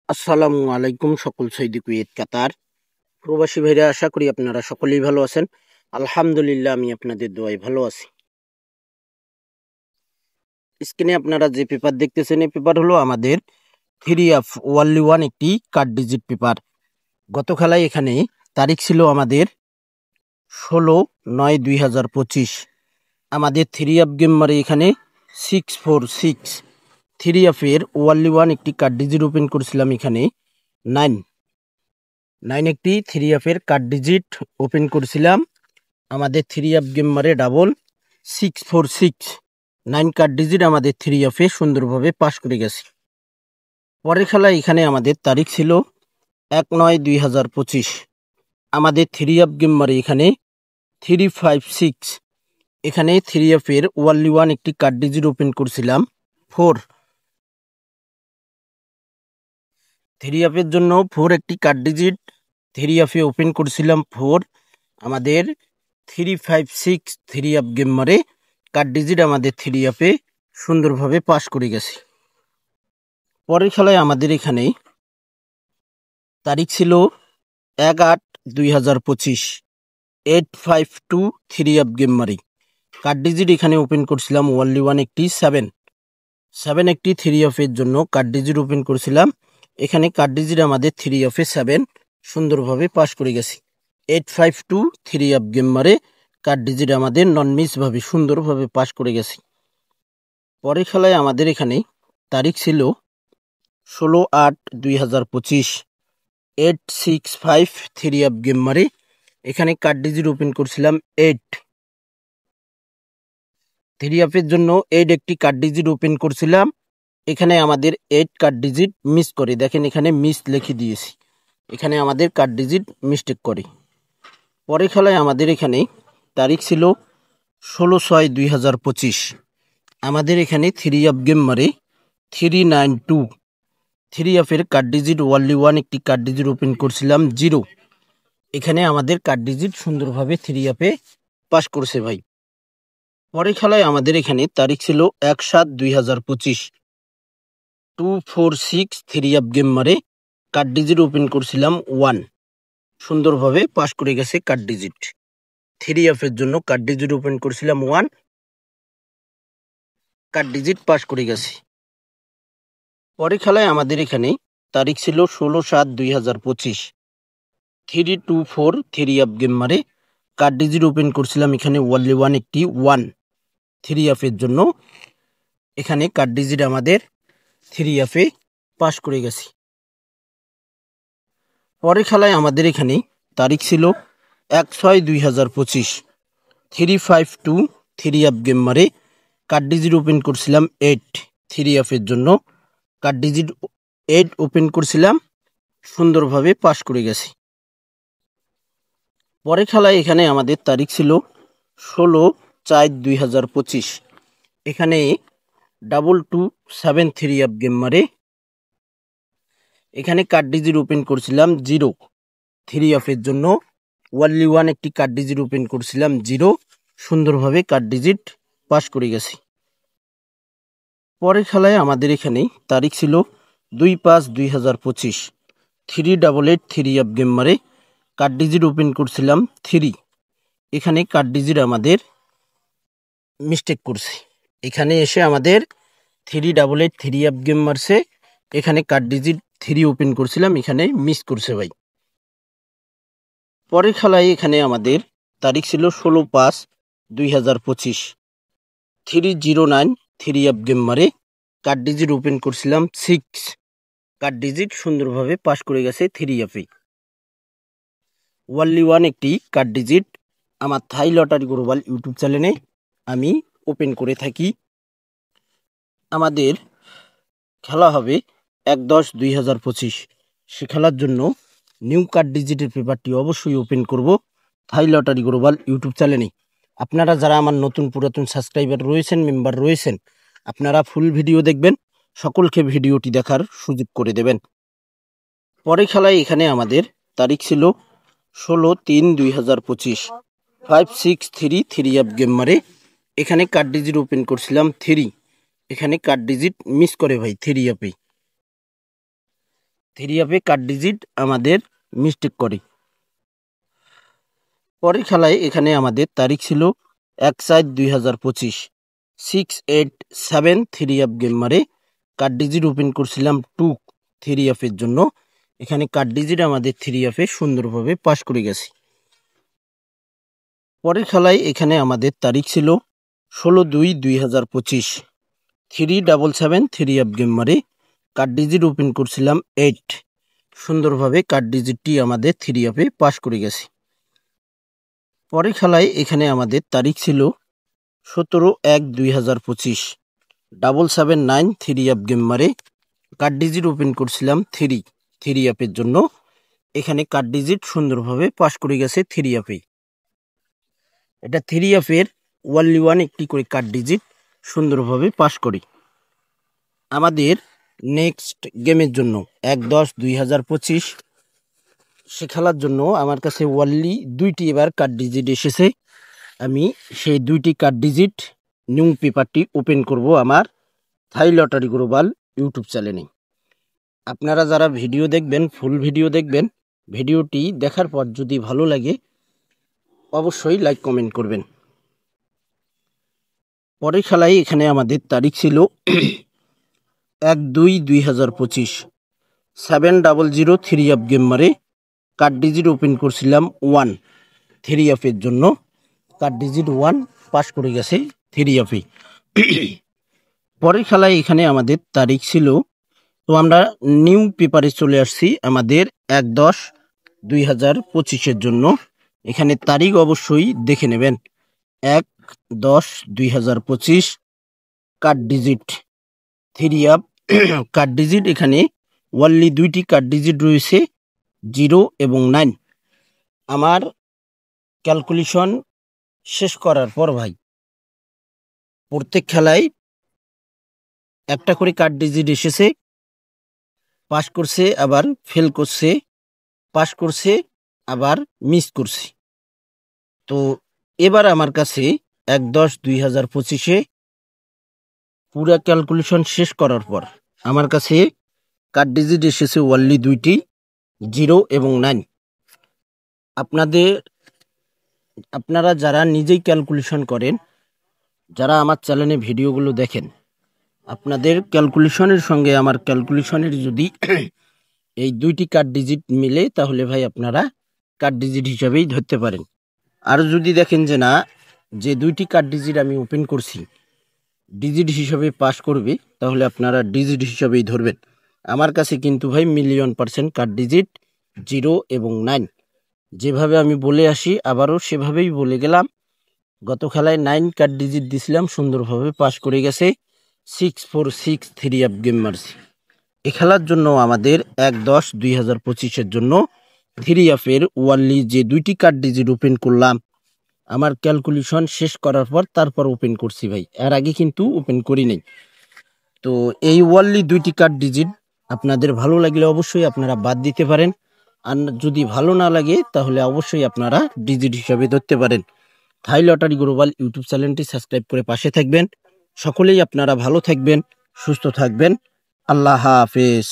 আসসালামু আলাইকুম সকল সৌদি কুয়েত কাতার প্রবাসী ভাইরা, আশা করি আপনারা সকলেই ভালো আছেন। আলহামদুলিল্লাহ, আমি আপনাদের দোয়ায় ভালো আছি। স্ক্রিনে আপনারা যে পেপার দেখতেছেন, এই পেপার হলো আমাদের 3F ওয়ানলি ওয়ান একটি কার্ড ডিজিট পেপার। গত খেলায় এখানে তারিখ ছিল আমাদের 16/9/2025। আমাদের 3F গেম মারে এখানে 646 3F এর ওয়ানলি ওয়ান একটি কার্ড ডিজিট ওপেন করেছিলাম। এখানে 9 একটি 3F এর কার্ড ডিজিট ওপেন করেছিলাম। আমাদের 3F গেম মারে 646 কার্ড ডিজিট আমাদের 3F এ সুন্দরভাবে পাস করে গেছে। পরের খেলায় এখানে আমাদের তারিখ ছিল 1/9/2025। আমাদের 3F গেম মারে এখানে 356 এখানে 3F এর ওয়ানলি ওয়ান একটি কার্ড ডিজিট ওপেন করেছিলাম 4। 3F এর জন্য 4 একটি কার্ড ডিজিট 3F এ ওপেন করেছিলাম 4। আমাদের 356 3F গেম মারে কার্ড ডিজিট আমাদের 3F এ সুন্দরভাবে পাস করে গেছে। পরের খেলায় আমাদের এখানে তারিখ ছিল 1/8/2025 852 3F গেম মারি কার্ড ডিজিট এখানে ওপেন করছিলাম ওয়ানলি ওয়ান একটি 7 একটি 3F এর জন্য কার্ড ডিজিট ওপেন করেছিলাম। এখানে কার্ড ডিজিট আমাদের 3F এ 7 সুন্দরভাবে পাস করে গেছি। 852 3F গেম মারে কার্ড ডিজিট আমাদের নন মিস ভাবে সুন্দরভাবে পাস করে গেছি। পরের খেলায় আমাদের এখানে তারিখ ছিল 16/8/2025 865 3F গেম মারে এখানে কার্ড ডিজিট ওপেন করছিলাম 8। 3F এর জন্য 8 একটি কার্ড ডিজিট ওপেন করছিলাম। এখানে আমাদের 8 কার্ড ডিজিট মিস করে, দেখেন এখানে মিস লিখে দিয়েছি, এখানে আমাদের কার্ড ডিজিট মিস্টেক করে। পরের খেলায় আমাদের এখানে তারিখ ছিল 16/6/2025। আমাদের এখানে 3F গেম মারে 392 3F এর কার্ড ডিজিট ওয়ানলি ওয়ান একটি কার্ড ডিজিট ওপেন করছিলাম 0। এখানে আমাদের কার্ড ডিজিট সুন্দরভাবে 3F এ পাস করছে ভাই। পরের খেলায় আমাদের এখানে তারিখ ছিল 1/7/2025 246 3F গেম মারে কার্ড ডিজিট ওপেন করছিলাম 1। সুন্দরভাবে পাস করে গেছে কার্ড ডিজিট 3F এর জন্য কার্ড ডিজিট ওপেন করছিলাম 1, কার্ড ডিজিট পাস করে গেছে। পরের খেলায় আমাদের এখানে তারিখ ছিল 16/7/2025 324 3F গেম মারে কার্ড ডিজিট ওপেন করছিলাম এখানে ওয়ানলি ওয়ান একটি 1 3F এর জন্য এখানে কার্ড ডিজিট আমাদের 3F এ পাস করে গেছি। পরের খেলায় আমাদের এখানে তারিখ ছিল 1/6/2025 352 3F গেম মারে কার্ড ডিজিট ওপেন করছিলাম 8 3F এর জন্য কার্ড ডিজিট 8 ওপেন করছিলাম, সুন্দরভাবে পাস করে গেছি। পরের খেলায় এখানে আমাদের তারিখ ছিল 16/4/2025 এখানে 227 3F গেম মারে এখানে কার্ড ডিজিট ওপেন করছিলাম 0 3F এর জন্য ওয়ানলি ওয়ান একটি কার্ড ডিজিট ওপেন করছিলাম 0। সুন্দরভাবে কার্ড ডিজিট পাস করে গেছি। পরের খেলায় আমাদের এখানে তারিখ ছিল 2/5/2025 388 3F গেম মারে কার্ড ডিজিট ওপেন করছিলাম 3। এখানে কার্ড ডিজিট আমাদের মিস্টেক করছে, এখানে এসে আমাদের 388 3F গেম মারছে, এখানে কার্ড ডিজিট 3 ওপেন করছিলাম, এখানে মিস করছে ভাই। পরের খেলায় এখানে আমাদের তারিখ ছিল 16/5/2025 309 3F গেম মারে কার্ড ডিজিট ওপেন করছিলাম 6। কার্ড ডিজিট সুন্দরভাবে পাস করে গেছে 3F এ। ওয়ানলি ওয়ান একটি কার্ড ডিজিট আমার থাই লটারি গ্লোবাল ইউটিউব চ্যানেলে আমি ওপেন করে থাকি। আমাদের খেলা হবে 1/10/2025। সে খেলার জন্য নিউ কার্ড ডিজিটের পেপারটি অবশ্যই ওপেন করব থাই লটারি গ্লোবাল ইউটিউব চ্যানেলে। আপনারা যারা আমার নতুন পুরাতন সাবস্ক্রাইবার রয়েছেন, মেম্বার রয়েছেন, আপনারা ফুল ভিডিও দেখবেন, সকলকে ভিডিওটি দেখার সুযোগ করে দেবেন। পরে খেলায় এখানে আমাদের তারিখ ছিল 16/3/2025 563 3F গেম মারে এখানে কার্ড ডিজিট ওপেন করছিলাম 3। এখানে কার্ড ডিজিট মিস করে ভাই 3F এ। থ্রি আপে কার্ড ডিজিট আমাদের মিস্টেক করে। পরের খেলায় এখানে আমাদের তারিখ ছিল 1/4/2025, 687 থ্রি আপ গেম মারে কার্ড ডিজিট ওপেন করছিলাম 2 থ্রি আপের জন্য। এখানে কার্ড ডিজিট আমাদের থ্রি আপে সুন্দরভাবে পাস করে গেছে। পরের খেলায় এখানে আমাদের তারিখ ছিল 16/2/2025, 377 থ্রি আপ গেম মারে কার্ড ডিজিট ওপেন করছিলাম 8। সুন্দরভাবে কার্ড ডিজিটটি আমাদের থ্রি আপে পাস করে গেছে। পরের খেলায় এখানে আমাদের তারিখ ছিল 17/1/2025, 779 থ্রি আপ গেম মারে কার্ড ডিজিট ওপেন করছিলাম থ্রি আপের জন্য। এখানে কার্ড ডিজিট সুন্দরভাবে পাস করে গেছে থ্রি আপে। এটা থ্রি আপের ওয়ানলি ওয়ান একটি করে কার্ড ডিজিট সুন্দরভাবে পাস করি। আমাদের নেক্সট গেমের জন্য 1/10/2025 সে খেলার জন্য আমার কাছে ওয়ানলি 2টি এবার কার্ড ডিজিট এসেছে। আমি সেই 2টি কার্ড ডিজিট নিউ পেপারটি ওপেন করব আমার থাই লটারি গ্লোবাল ইউটিউব চ্যানেলে। আপনারা যারা ভিডিও দেখবেন, ফুল ভিডিও দেখবেন, ভিডিওটি দেখার পর যদি ভালো লাগে অবশ্যই লাইক কমেন্ট করবেন। পরের খেলায় এখানে আমাদের তারিখ ছিল 1/2/2025, 700 থ্রি আপ গেম মারে কার্ড ডিজিট ওপেন করছিলাম 1 থ্রি আপের জন্য। কার্ড ডিজিট 1 পাস করে গেছে থ্রি আপে। পরের খেলায় এখানে আমাদের তারিখ ছিল, তো আমরা নিউ পেপারে চলে আসছি আমাদের 1/10/2025 জন্য। এখানে তারিখ অবশ্যই দেখে নেবেন, 1/10/2025 card digit three up. Card digit এখানে ওয়ানলি 2টি কার্ড ডিজিট রয়েছে, 0 এবং 9। আমার ক্যালকুলেশন শেষ করার পর ভাই প্রত্যেক খেলায় একটা করে কার্ড ডিজিট এসেছে, পাস করছে আবার ফেল করছে, পাস করছে আবার মিস করছে। তো এবার আমার কাছে 1/10/2025 পুরো ক্যালকুলেশন শেষ করার পর আমার কাছে কার্ড ডিজিট এসেছে ওনলি 2টি, 0 এবং 9। আপনারা যারা নিজেই ক্যালকুলেশন করেন, যারা আমার চ্যানেলে ভিডিওগুলো দেখেন, আপনাদের ক্যালকুলেশনের সঙ্গে আমার ক্যালকুলেশনের যদি এই 2টি কার্ড ডিজিট মিলে তাহলে ভাই আপনারা কার্ড ডিজিট হিসাবেই ধরতে পারেন। আর যদি দেখেন যে না, যে 2টি কার্ড ডিজিট আমি ওপেন করছি ডিজিট হিসাবে পাস করবে, তাহলে আপনারা ডিজিট হিসাবেই ধরবেন। আমার কাছে কিন্তু ভাই %100% কার্ড ডিজিট 0 এবং 9। যেভাবে আমি বলে আসি আবারও সেভাবেই বলে গেলাম। গত খেলায় 9 কার্ড ডিজিট দিছিলাম, সুন্দরভাবে পাস করে গেছে, 646 থ্রি আপ গেম মারছি। এ খেলার জন্য আমাদের 1/10/2025 জন্য থ্রি আপের ওয়ানলি যে 2টি কার্ড ডিজিট ওপেন করলাম, আমার ক্যালকুলেশন শেষ করার পর তারপর ওপেন করছি ভাই, এর আগে কিন্তু ওপেন করি নাই। তো এই ওয়ানলি 2টি কার্ড ডিজিট আপনাদের ভালো লাগলে অবশ্যই আপনারা বাদ দিতে পারেন, আর যদি ভালো না লাগে তাহলে অবশ্যই আপনারা ডিজিট হিসাবে ধরতে পারেন। থাই লটারি গ্লোবাল ইউটিউব চ্যানেলটি সাবস্ক্রাইব করে পাশে থাকবেন। সকলেই আপনারা ভালো থাকবেন, সুস্থ থাকবেন। আল্লাহ হাফেজ।